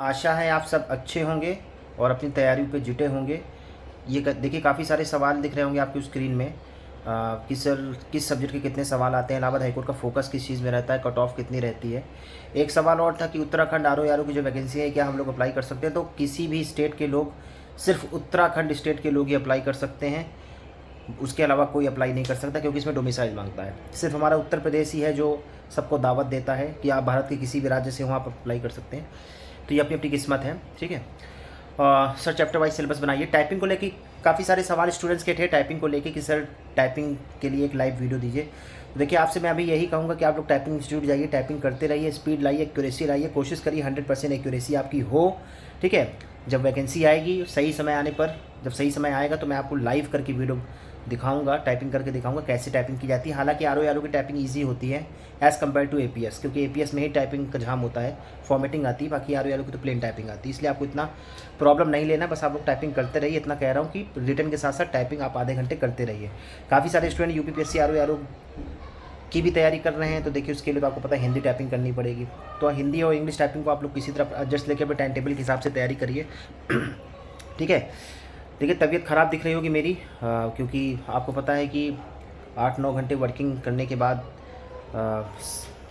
आशा है आप सब अच्छे होंगे और अपनी तैयारियों पे जुटे होंगे। ये देखिए काफ़ी सारे सवाल दिख रहे होंगे आपकी स्क्रीन में कि सर किस सब्जेक्ट के कितने सवाल आते हैं, इलाहाबाद हाईकोर्ट का फोकस किस चीज़ में रहता है, कट ऑफ कितनी रहती है। एक सवाल और था कि उत्तराखंड आर की जो वैकेंसी है क्या हम लोग अप्लाई कर सकते हैं। तो किसी भी स्टेट के लोग, सिर्फ उत्तराखंड स्टेट के लोग ही अप्लाई कर सकते हैं, उसके अलावा कोई अप्लाई नहीं कर सकता, क्योंकि इसमें डोमिसाइल मांगता है। सिर्फ हमारा उत्तर प्रदेश ही है जो सबको दावत देता है कि आप भारत के किसी भी राज्य से हो आप अप्लाई कर सकते हैं। तो ये अपनी अपनी किस्मत है, ठीक है। सर चैप्टर वाइज सिलेबस बनाइए। टाइपिंग को लेके काफ़ी सारे सवाल स्टूडेंट्स के थे टाइपिंग को लेके कि सर टाइपिंग के लिए एक लाइव वीडियो दीजिए। तो देखिए आपसे मैं अभी यही कहूँगा कि आप लोग टाइपिंग इंस्टीट्यूट जाइए, टाइपिंग करते रहिए, स्पीड लाइए, एक्यूरेसी लाइए, कोशिश करिए 100% एक्यूरेसी आपकी हो, ठीक है। जब वैकेंसी आएगी सही समय आने पर, जब सही समय आएगा तो मैं आपको लाइव करके वीडियो दिखाऊंगा, टाइपिंग करके दिखाऊंगा कैसे टाइपिंग की जाती है। हालांकि आर की टाइपिंग ईजी होती है एज़ कम्पेयर टू एपीएस, क्योंकि एपीएस में ही टाइपिंग का झाम होता है, फॉर्मेटिंग आती है, बाकी आर की तो प्लेन टाइपिंग आती है। इसलिए आपको इतना प्रॉब्लम नहीं लेना, बस आप लोग टाइपिंग करते रहिए। इतना कह रहा हूँ कि रिटर्न के साथ साथ टाइपिंग आप आधे घंटे करते रहिए। काफ़ी सारे स्टूडेंट यूपीपीएससी आर की भी तैयारी कर रहे हैं, तो देखिए उसके लिए तो आपको पता है हिंदी टाइपिंग करनी पड़ेगी। तो हिंदी और इंग्लिश टाइपिंग को आप लोग किसी तरह एडजस्ट लेकर अपने टाइम टेबल के हिसाब से तैयारी करिए, ठीक है। देखिए तबीयत ख़राब दिख रही होगी मेरी, क्योंकि आपको पता है कि 8-9 घंटे वर्किंग करने के बाद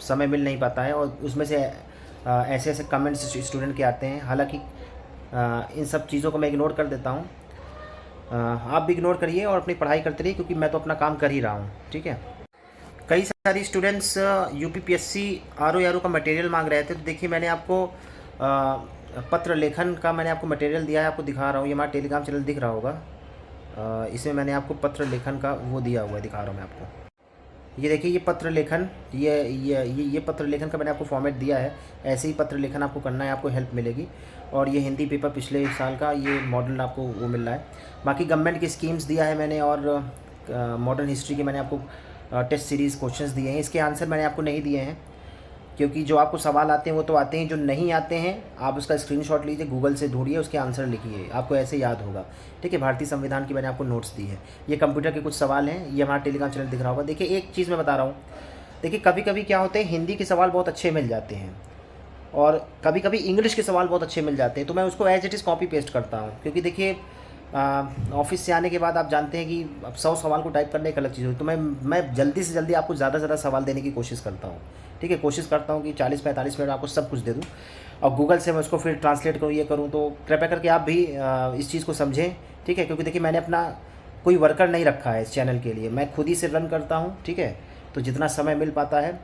समय मिल नहीं पाता है, और उसमें से ऐसे ऐसे कमेंट्स स्टूडेंट के आते हैं। हालांकि इन सब चीज़ों को मैं इग्नोर कर देता हूँ, आप भी इग्नोर करिए और अपनी पढ़ाई करते रहिए, क्योंकि मैं तो अपना काम कर ही रहा हूँ, ठीक है। कई सारी स्टूडेंट्स यूपीपीएससी आर का मटेरियल मांग रहे थे, तो देखिए मैंने आपको पत्र लेखन का मैंने आपको मटेरियल दिया है, आपको दिखा रहा हूँ। ये हमारा टेलीग्राम चैनल दिख रहा होगा, इसमें मैंने आपको पत्र लेखन का वो दिया हुआ है, दिखा रहा हूँ मैं आपको। ये देखिए ये पत्र लेखन, ये पत्र लेखन का मैंने आपको फॉर्मेट दिया है। ऐसे ही पत्र लेखन आपको करना है, आपको हेल्प मिलेगी। और ये हिंदी पेपर पिछले साल का ये मॉडल आपको वो मिल रहा है। बाकी गवर्नमेंट की स्कीम्स दिया है मैंने, और मॉडर्न हिस्ट्री के मैंने आपको टेस्ट सीरीज़ क्वेश्चंस दिए हैं। इसके आंसर मैंने आपको नहीं दिए हैं, क्योंकि जो आपको सवाल आते हैं वो तो आते हैं, जो नहीं आते हैं आप उसका स्क्रीनशॉट लीजिए, गूगल से ढूंढिए, उसके आंसर लिखिए, आपको ऐसे याद होगा, ठीक है। भारतीय संविधान की मैंने आपको नोट्स दी है। ये कंप्यूटर के कुछ सवाल हैं, ये हमारा टेलीग्राम चैनल दिख रहा होगा। देखिए एक चीज़ मैं बता रहा हूँ, देखिए कभी कभी क्या होते हैं, हिंदी के सवाल बहुत अच्छे मिल जाते हैं और कभी कभी इंग्लिश के सवाल बहुत अच्छे मिल जाते हैं, तो मैं उसको as it is copy paste करता हूँ। क्योंकि देखिए ऑफिस से आने के बाद आप जानते हैं कि अब 100 सवाल को टाइप करने एक अलग चीज़ होती है, तो मैं जल्दी से जल्दी आपको ज़्यादा से ज़्यादा सवाल देने की कोशिश करता हूँ, ठीक है। कोशिश करता हूँ कि 40-45 मिनट आपको सब कुछ दे दूँ, और गूगल से मैं उसको फिर ट्रांसलेट करूँ, ये करूँ। तो कृपया करके आप भी इस चीज़ को समझें, ठीक है। क्योंकि देखिए मैंने अपना कोई वर्कर नहीं रखा है इस चैनल के लिए, मैं खुद ही से रन करता हूँ, ठीक है। तो जितना समय मिल पाता है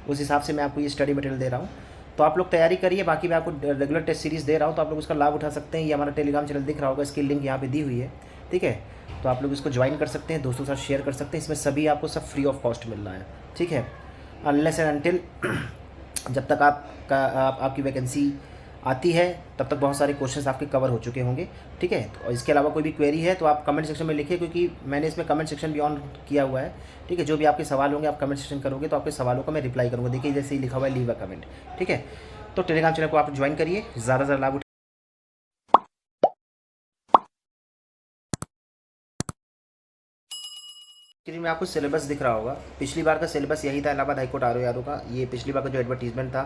उस हिसाब से मैं आपको ये स्टडी मटेरियल दे रहा हूँ। तो आप लोग तैयारी करिए। बाकी मैं आपको रेगुलर टेस्ट सीरीज़ दे रहा हूँ, तो आप लोग उसका लाभ उठा सकते हैं। ये हमारा टेलीग्राम चैनल दिख रहा होगा, इसकी लिंक यहाँ पे दी हुई है, ठीक है। तो आप लोग इसको ज्वाइन कर सकते हैं, दोस्तों के साथ शेयर कर सकते हैं। इसमें सभी आपको सब फ्री ऑफ कॉस्ट मिल रहा है, ठीक है। अनलेस एंड अनटिल जब तक आपकी वैकेंसी आती है तब तक बहुत सारे क्वेश्चंस आपके कवर हो चुके होंगे, ठीक है। और इसके अलावा कोई भी क्वेरी है तो आप कमेंट सेक्शन में लिखिए, क्योंकि मैंने इसमें कमेंट सेक्शन भी ऑन किया हुआ है, ठीक है। जो भी आपके सवाल होंगे आप कमेंट सेक्शन करोगे तो आपके सवालों का मैं रिप्लाई करूँगा। देखिए जैसे ही लिखा हुआ है लीव अ कमेंट, ठीक है। तो टेलीग्राम चैनल को आप ज्वाइन करिए, ज़्यादा से ज़्यादा लाभ स्क्रीन में आपको सिलेबस दिख रहा होगा। पिछली बार का सिलेबस यही था, इलाहाबाद हाईकोर्ट आर का। ये पिछली बार का जो एडवर्टीजमेंट था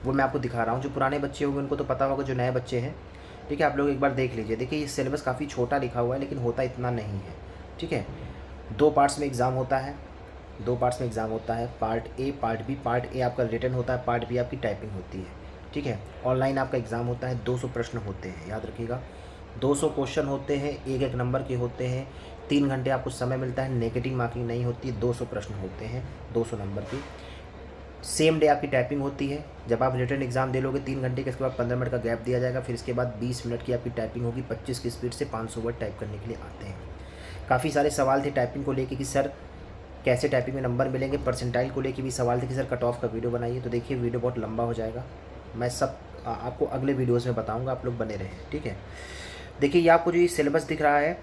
वो मैं आपको दिखा रहा हूँ। जो पुराने बच्चे होंगे उनको तो पता होगा, जो नए बच्चे हैं, ठीक है, आप लोग एक बार देख लीजिए। देखिए ये सिलेबस काफ़ी छोटा लिखा हुआ है, लेकिन होता इतना नहीं है, ठीक है। 2 पार्ट्स में एग्ज़ाम होता है, 2 पार्ट्स में एग्ज़ाम होता है, part A part B. Part A आपका रिटन होता है, पार्ट बी आपकी टाइपिंग होती है, ठीक है। ऑनलाइन आपका एग्ज़ाम होता है, 200 प्रश्न होते हैं, याद रखिएगा। 200 क्वेश्चन होते हैं, एक नंबर के होते हैं। 3 घंटे आपको समय मिलता है, नेगेटिव मार्किंग नहीं होती। 200 प्रश्न होते हैं, 200 नंबर की। सेम डे आपकी टाइपिंग होती है। जब आप रिटन एग्जाम दे लोगे 3 घंटे के, इसके बाद 15 मिनट का गैप दिया जाएगा। फिर इसके बाद 20 मिनट की आपकी टाइपिंग होगी। 25 की स्पीड से 500 वर्ड टाइप करने के लिए आते हैं। काफ़ी सारे सवाल थे टाइपिंग को लेके कि सर कैसे टाइपिंग में नंबर मिलेंगे। परसेंटाइल को लेके भी सवाल थे कि सर कट ऑफ का वीडियो बनाइए। तो देखिए वीडियो बहुत लंबा हो जाएगा, मैं सब आपको अगले वीडियोज़ में बताऊँगा, आप लोग बने रहें, ठीक है। देखिए ये आपको जो ये सिलेबस दिख रहा है,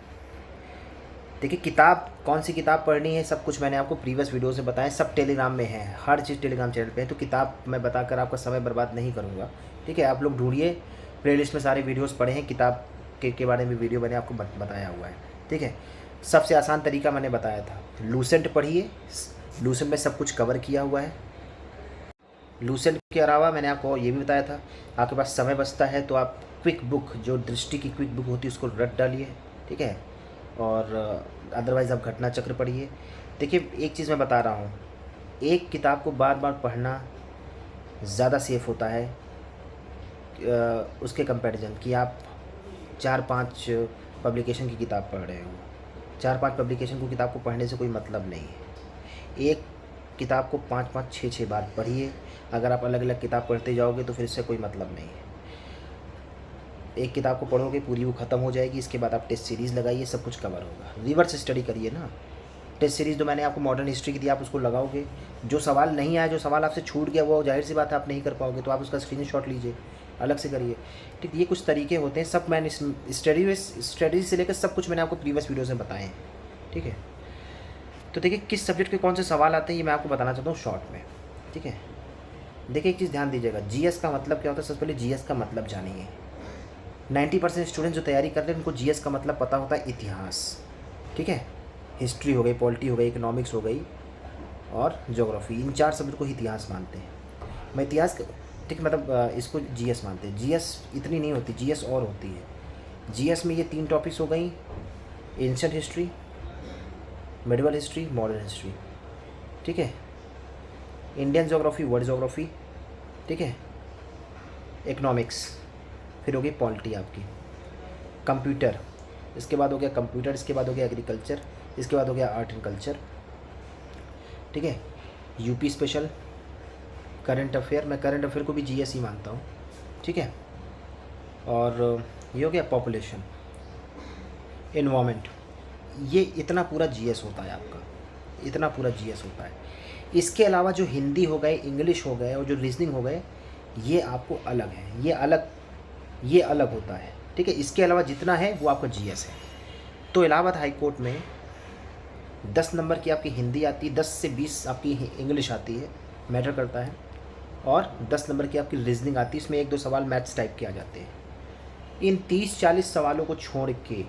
देखिए किताब कौन सी किताब पढ़नी है सब कुछ मैंने आपको प्रीवियस वीडियो से बताया, सब टेलीग्राम में है, हर चीज़ टेलीग्राम चैनल पे है। तो किताब मैं बताकर आपका समय बर्बाद नहीं करूँगा, ठीक है। आप लोग ढूंढिए, प्लेलिस्ट में सारे वीडियोस पढ़े हैं, किताब के बारे में वीडियो मैंने आपको बताया हुआ है, ठीक है। सबसे आसान तरीका मैंने बताया था, लूसेंट पढ़िए, लूसेंट में सब कुछ कवर किया हुआ है। लूसेंट के अलावा मैंने आपको ये भी बताया था, आपके पास समय बचता है तो आप क्विक बुक, जो दृष्टि की क्विक बुक होती है उसको रट डालिए, ठीक है। और अदरवाइज़ आप घटना चक्र पढ़िए। देखिए एक चीज़ मैं बता रहा हूँ, एक किताब को बार बार पढ़ना ज़्यादा सेफ़ होता है उसके कंपैरिजन कि आप 4-5 पब्लिकेशन की किताब पढ़ रहे हो। 4-5 पब्लिकेशन की किताब को पढ़ने से कोई मतलब नहीं है। एक किताब को 5-5, 6-6 बार पढ़िए। अगर आप अलग अलग किताब पढ़ते जाओगे तो फिर इससे कोई मतलब नहीं है। एक किताब को पढ़ोगे पूरी वो ख़त्म हो जाएगी, इसके बाद आप टेस्ट सीरीज़ लगाइए, सब कुछ कवर होगा। रिवर्स स्टडी करिए ना। टेस्ट सीरीज़ तो मैंने आपको मॉडर्न हिस्ट्री की दी, आप उसको लगाओगे, जो सवाल नहीं आया, जो सवाल आपसे छूट गया, वो जाहिर सी बात है आप नहीं कर पाओगे, तो आप उसका स्क्रीनशॉट लीजिए, अलग से करिए, ठीक। ये कुछ तरीके होते हैं, सब मैंने स्टडी से लेकर सब कुछ मैंने आपको प्रीवियस वीडियोज़ में बताए हैं, ठीक है। तो देखिए किस सब्जेक्ट के कौन से सवाल आते हैं ये मैं आपको बताना चाहता हूँ शॉर्ट में, ठीक है। देखिए एक चीज़ ध्यान दीजिएगा, जीएस का मतलब क्या होता है। सबसे पहले जीएस का मतलब जानिए। 90% स्टूडेंट जो तैयारी कर रहे हैं उनको जीएस का मतलब पता होता है इतिहास, ठीक है। हिस्ट्री हो गई, पॉलिटी हो गई, इकोनॉमिक्स हो गई और ज्योग्राफी, इन 4 सब्जेक्ट को इतिहास मानते हैं। मैं इतिहास, ठीक, मतलब इसको जीएस मानते हैं। जीएस इतनी नहीं होती, जीएस और होती है। जीएस में ये 3 टॉपिक्स हो गई, ancient history, medieval history, modern history, ठीक है। इंडियन ज्योग्राफी, वर्ल्ड ज्योग्राफी, ठीक है। इकोनॉमिक्स, फिर हो गई पॉलिटी आपकी। कंप्यूटर, इसके बाद हो गया कंप्यूटर, इसके बाद हो गया एग्रीकल्चर, इसके बाद हो गया आर्ट एंड कल्चर, ठीक है। यूपी स्पेशल, करंट अफेयर, मैं करंट अफेयर को भी जीएस ही मानता हूँ, ठीक है। और ये हो गया पॉपुलेशन, एनवायरनमेंट, ये इतना पूरा जीएस होता है आपका, इतना पूरा जीएस होता है। इसके अलावा जो हिंदी हो गए, इंग्लिश हो गए और जो रीजनिंग हो गए, ये आपको अलग है, ये अलग होता है, ठीक है। इसके अलावा जितना है वो आपका जीएस है। तो इलाहाबाद हाई कोर्ट में 10 नंबर की आपकी हिंदी आती है, 10 से 20 आपकी इंग्लिश आती है, मैटर करता है, और 10 नंबर की आपकी रीजनिंग आती है, इसमें 1-2 सवाल मैथ्स टाइप के आ जाते हैं। इन 30-40 सवालों को छोड़ के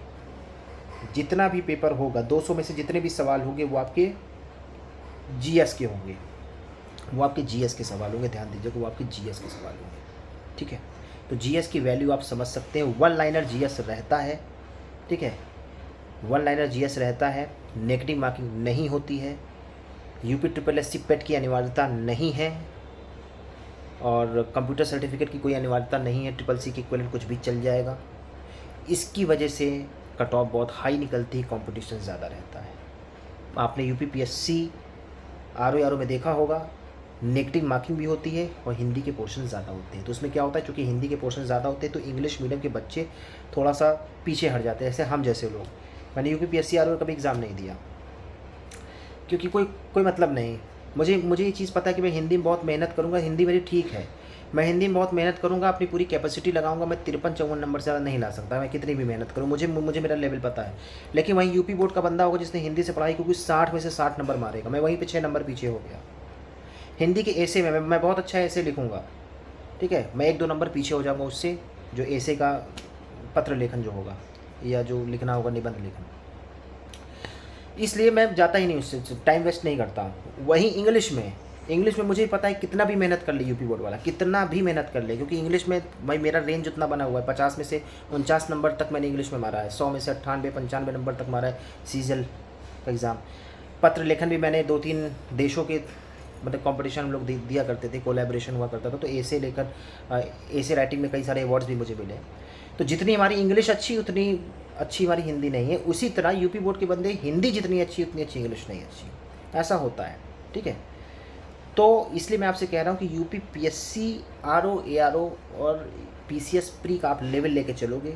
जितना भी पेपर होगा, 200 में से जितने भी सवाल होंगे वो आपके जीएस के होंगे, वो आपके जीएस के सवाल होंगे। ध्यान दीजिए, वो आपके जीएस के सवाल होंगे, ठीक है। तो जीएस की वैल्यू आप समझ सकते हैं। 1 लाइनर जीएस रहता है, ठीक है। 1 लाइनर जीएस रहता है, नेगेटिव मार्किंग नहीं होती है, यूपी SSC पेट की अनिवार्यता नहीं है, और कंप्यूटर सर्टिफिकेट की कोई अनिवार्यता नहीं है। SSC के इक्विवेलेंट कुछ भी चल जाएगा। इसकी वजह से कट ऑफ बहुत हाई निकलती है, कंपटीशन ज़्यादा रहता है। आपने यूपी PSC RO में देखा होगा, नेगेटिव मार्किंग भी होती है और हिंदी के पोर्शन ज़्यादा होते हैं। तो उसमें क्या होता है, चूँकि हिंदी के पोर्शन ज़्यादा होते हैं तो इंग्लिश मीडियम के बच्चे थोड़ा सा पीछे हट जाते हैं। ऐसे हम जैसे लोग, मैंने यूपी PSC RO कभी एग्ज़ाम नहीं दिया, क्योंकि कोई मतलब नहीं। मुझे ये चीज़ पता है कि मैं हिंदी में बहुत मेहनत करूँगा, हिंदी मेरी ठीक है, मैं हिंदी में बहुत मेहनत करूँगा, अपनी पूरी कैपेसिटी लगाऊंगा, मैं 53-54 नंबर से ज़्यादा नहीं ला सकता, मैं कितनी भी मेहनत करूँ, मुझे मेरा लेवल पता है। लेकिन वहीं यूपी बोर्ड का बंदा होगा जिसने हिंदी से पढ़ाई, क्योंकि 60 में से 60 नंबर मारेगा, मैं वहीं पे 6 नंबर पीछे हो गया। हिंदी के ऐसे में मैं बहुत अच्छा ऐसे लिखूँगा, ठीक है, मैं 1-2 नंबर पीछे हो जाऊँगा उससे, जो ऐसे का पत्र लेखन जो होगा या जो लिखना होगा निबंध लेखन, इसलिए मैं जाता ही नहीं उससे, टाइम वेस्ट नहीं करता। वहीं इंग्लिश में मुझे पता है कितना भी मेहनत कर ले यूपी बोर्ड वाला, कितना भी मेहनत कर ले, क्योंकि इंग्लिश में भाई मेरा रेंज उतना बना हुआ है, 50 में से 49 नंबर तक मैंने इंग्लिश में मारा है, 100 में से 98-95 नंबर तक मारा है सीजल का एग्ज़ाम। पत्र लेखन भी मैंने 2-3 देशों के मतलब कंपटीशन हम लोग दिया करते थे, कोलैबोरेशन हुआ करता था, तो ऐसे लेकर ऐसे राइटिंग में कई सारे अवार्ड्स भी मुझे मिले। तो जितनी हमारी इंग्लिश अच्छी, उतनी अच्छी हमारी हिंदी नहीं है। उसी तरह यूपी बोर्ड के बंदे हिंदी जितनी अच्छी, उतनी अच्छी इंग्लिश नहीं अच्छी, ऐसा होता है, ठीक है। तो इसलिए मैं आपसे कह रहा हूँ कि यूपी PSC RO ARO और PCS प्री का आप लेवल लेके चलोगे,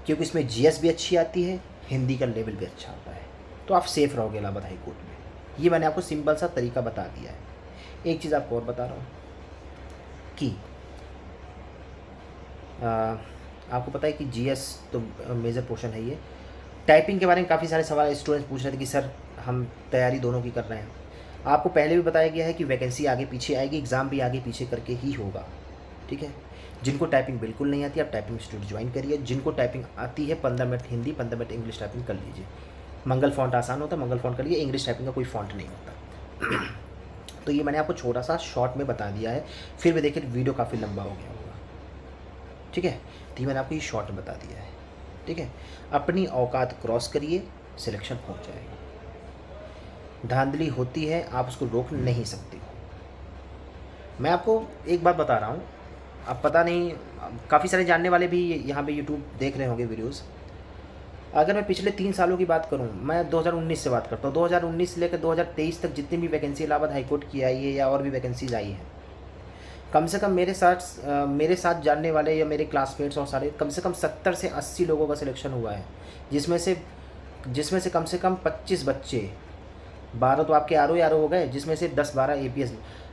क्योंकि इसमें GS भी अच्छी आती है, हिंदी का लेवल भी अच्छा आता है, तो आप सेफ़ रहोगे इलाहाबाद हाई कोर्ट में। ये मैंने आपको सिंपल सा तरीका बता दिया है। एक चीज़ आपको और बता रहा हूँ कि आपको पता है कि GS तो मेजर पोर्शन है ये। टाइपिंग के बारे में काफ़ी सारे सवाल स्टूडेंट्स पूछ रहे थे कि सर हम तैयारी दोनों की कर रहे हैं। आपको पहले भी बताया गया है कि वैकेंसी आगे पीछे आएगी, एग्ज़ाम भी आगे पीछे करके ही होगा, ठीक है। जिनको टाइपिंग बिल्कुल नहीं आती, आप टाइपिंग इंस्टीट्यूट ज्वाइन करिए। जिनको टाइपिंग आती है 15 minute Hindi, 15 minute English typing कर लीजिए। मंगल फॉन्ट आसान होता है, मंगल फॉन्ट करिए, इंग्लिश टाइपिंग का कोई फॉन्ट नहीं होता। तो ये मैंने आपको छोटा सा शॉर्ट में बता दिया है, फिर भी देखिए वीडियो काफ़ी लंबा हो गया होगा, ठीक है। तो ये मैंने आपको ये शॉर्ट में बता दिया है, ठीक है। अपनी औकात क्रॉस करिए, सिलेक्शन हो जाएगा। धांधली होती है, आप उसको रोक नहीं सकते हो। मैं आपको एक बात बता रहा हूँ, अब पता नहीं काफ़ी सारे जानने वाले भी यहाँ पे यूट्यूब देख रहे होंगे वीडियोज़। अगर मैं पिछले 3 सालों की बात करूं, मैं 2019 से बात करता हूं, 2019 से लेकर 2023 तक जितनी भी वैकेंसी इलाहाबाद हाईकोर्ट की आई है या और भी वैकेंसीज आई हैं, कम से कम मेरे साथ जानने वाले या मेरे क्लासमेट्स और सारे कम से कम 70 से 80 लोगों का सिलेक्शन हुआ है, जिसमें से कम से कम 25 बच्चे, 12 तो आपके आर ओ हो गए, जिसमें से 10-12 APS,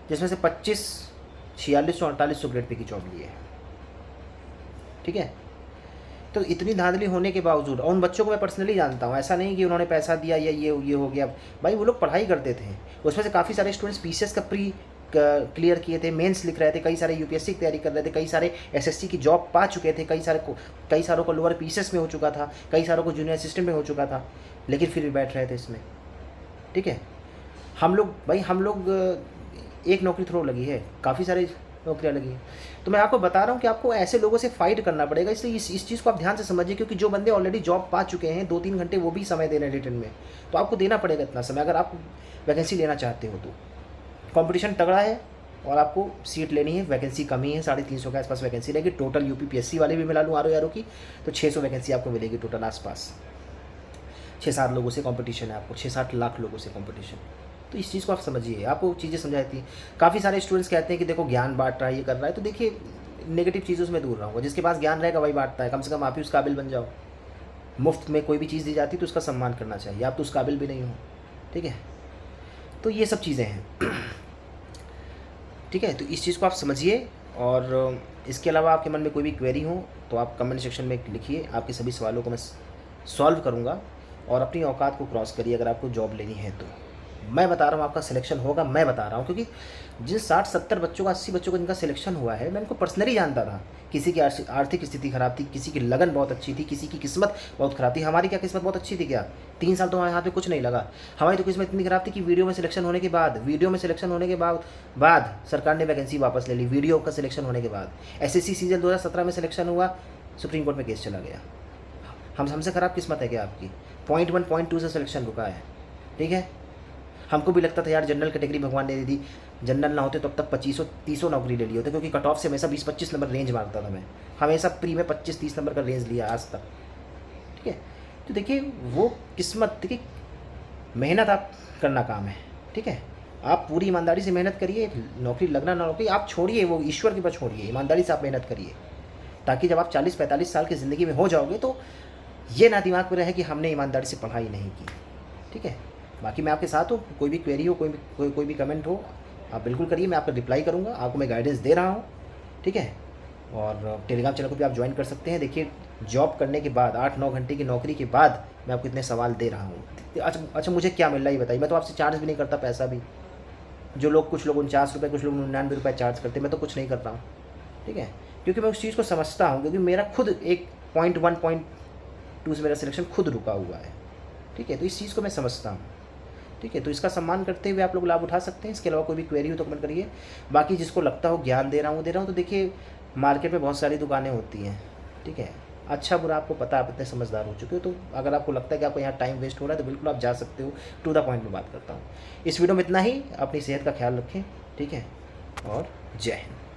जिसमें से 25 4600-4800 ग्रेड पे की जॉब लिए है, ठीक है। तो इतनी धांधली होने के बावजूद, और उन बच्चों को मैं पर्सनली जानता हूँ, ऐसा नहीं कि उन्होंने पैसा दिया या ये हो गया, भाई वो लोग पढ़ाई करते थे। उसमें से काफ़ी सारे स्टूडेंट्स PCS का प्री क्लियर किए थे, मेंस लिख रहे थे, कई सारे UPSC की तैयारी कर रहे थे, कई सारे SSC की जॉब पा चुके थे, कई सारों को लोअर PCS में हो चुका था, कई सारों को जूनियर असिस्टेंट में हो चुका था, लेकिन फिर भी बैठ रहे थे इसमें, ठीक है। हम लोग एक नौकरी थ्रो लगी है, काफ़ी सारी नौकरियाँ लगी हैं। तो मैं आपको बता रहा हूँ कि आपको ऐसे लोगों से फाइट करना पड़ेगा, इसलिए इस चीज़ को आप ध्यान से समझिए, क्योंकि जो बंदे ऑलरेडी जॉब पा चुके हैं 2-3 घंटे वो भी समय दे रहे हैं रिटर्न में, तो आपको देना पड़ेगा इतना समय अगर आप वैकेंसी लेना चाहते हो तो। कंपटीशन तगड़ा है और आपको सीट लेनी है, वैकेंसी कमी है, 350 के आसपास वैकेंसी रहेगी टोटल। UPPSC वाले भी मिला लूँ आर ओ की, तो 600 वैकेंसी आपको मिलेगी टोटल आसपास। 6-7 लोगों से कंपटीशन है आपको, 6-7 लाख लोगों से कंपटीशन। तो इस चीज़ को आप समझिए, आपको चीज़ें समझाती हैं। काफ़ी सारे स्टूडेंट्स कहते हैं कि देखो ज्ञान बांट रहा है, ये कर रहा है, तो देखिए नेगेटिव चीज़ों से मैं दूर रहूँगा। जिसके पास ज्ञान रहेगा वही बांटता है, कम से कम आप ही उस काबिल बन जाओ। मुफ्त में कोई भी चीज़ दी जाती है तो उसका सम्मान करना चाहिए, आप तो उस काबिल भी नहीं हो, ठीक है। तो ये सब चीज़ें हैं, ठीक है। तो इस चीज़ को आप समझिए, और इसके अलावा आपके मन में कोई भी क्वेरी हो तो आप कमेंट सेक्शन में लिखिए, आपके सभी सवालों को मैं सॉल्व करूँगा। और अपनी औकात को क्रॉस करिए अगर आपको जॉब लेनी है तो। मैं बता रहा हूँ आपका सिलेक्शन होगा, मैं बता रहा हूँ, क्योंकि जिन 60-70 बच्चों का, 80 बच्चों का जिनका सिलेक्शन हुआ है, मैं उनको पर्सनली जानता था। किसी की आर्थिक स्थिति ख़राब थी, किसी की लगन बहुत अच्छी थी, किसी की किस्मत बहुत ख़राब थी। हमारी क्या किस्मत बहुत अच्छी थी क्या? 3 साल तो हमारे हाथ में कुछ नहीं लगा। हमारी तो किस्मत इतनी ख़राब थी कि वीडियो में सिलेक्शन होने के बाद सरकार ने वैकेंसी वापस ले ली। वीडियो का सिलेक्शन होने के बाद SSC सीजन 2017 में सिलेक्शन हुआ, सुप्रीम कोर्ट में केस चला गया। हमसे ख़राब किस्मत है क्या आपकी? 0.1 0.2 से सिलेक्शन रुका है, ठीक है। हमको भी लगता था यार जनरल कैटेगरी भगवान ने दे दी, जनरल ना होते तो अब तक 2500-30 नौकरी ले ली होते, क्योंकि कट ऑफ से हमेशा 20-25 नंबर रेंज मारता था मैं, हमेशा प्री में 25-30 नंबर का रेंज लिया आज तक, ठीक है। तो देखिए वो किस्मत, देखिए मेहनत आप करना काम है, ठीक है। आप पूरी ईमानदारी से मेहनत करिए, नौकरी लगना ना नौकरी आप छोड़िए, वो ईश्वर के ऊपर छोड़िए, ईमानदारी से आप मेहनत करिए, ताकि जब आप 40-45 साल की ज़िंदगी में हो जाओगे तो ये ना दिमाग में रहे कि हमने ईमानदारी से पढ़ाई नहीं की, ठीक है। बाकी मैं आपके साथ हूँ, कोई भी क्वेरी हो, कोई भी कमेंट हो, आप बिल्कुल करिए, मैं आपका रिप्लाई करूँगा, आपको मैं गाइडेंस दे रहा हूँ, ठीक है। और टेलीग्राम चैनल को भी आप ज्वाइन कर सकते हैं। देखिए जॉब करने के बाद 8-9 घंटे की नौकरी के बाद मैं आपको इतने सवाल दे रहा हूँ। अच्छा मुझे क्या मिल रहा है ये बताइए? मैं तो आपसे चार्ज भी नहीं करता पैसा भी। कुछ लोग 49 रुपये, कुछ लोग 99 रुपये चार्ज करते हैं, मैं तो कुछ नहीं करता हूँ, ठीक है। क्योंकि मैं उस चीज़ को समझता हूँ, क्योंकि मेरा खुद एक 0.1 0.2 से मेरा सिलेक्शन खुद रुका हुआ है, ठीक है। तो इस चीज़ को मैं समझता हूँ, ठीक है। तो इसका सम्मान करते हुए आप लोग लाभ उठा सकते हैं। इसके अलावा कोई भी क्वेरी हो तो कमेंट करिए। बाकी जिसको लगता हो ज्ञान दे रहा हूँ, तो देखिए मार्केट में बहुत सारी दुकानें होती हैं, ठीक है। अच्छा बुरा आपको पता, आप इतने समझदार हो चुके हो, तो अगर आपको लगता है कि आपको यहाँ टाइम वेस्ट हो रहा है तो बिल्कुल आप जा सकते हो। टू द पॉइंट में बात करता हूँ। इस वीडियो में इतना ही। अपनी सेहत का ख्याल रखें, ठीक है, और जय हिंद।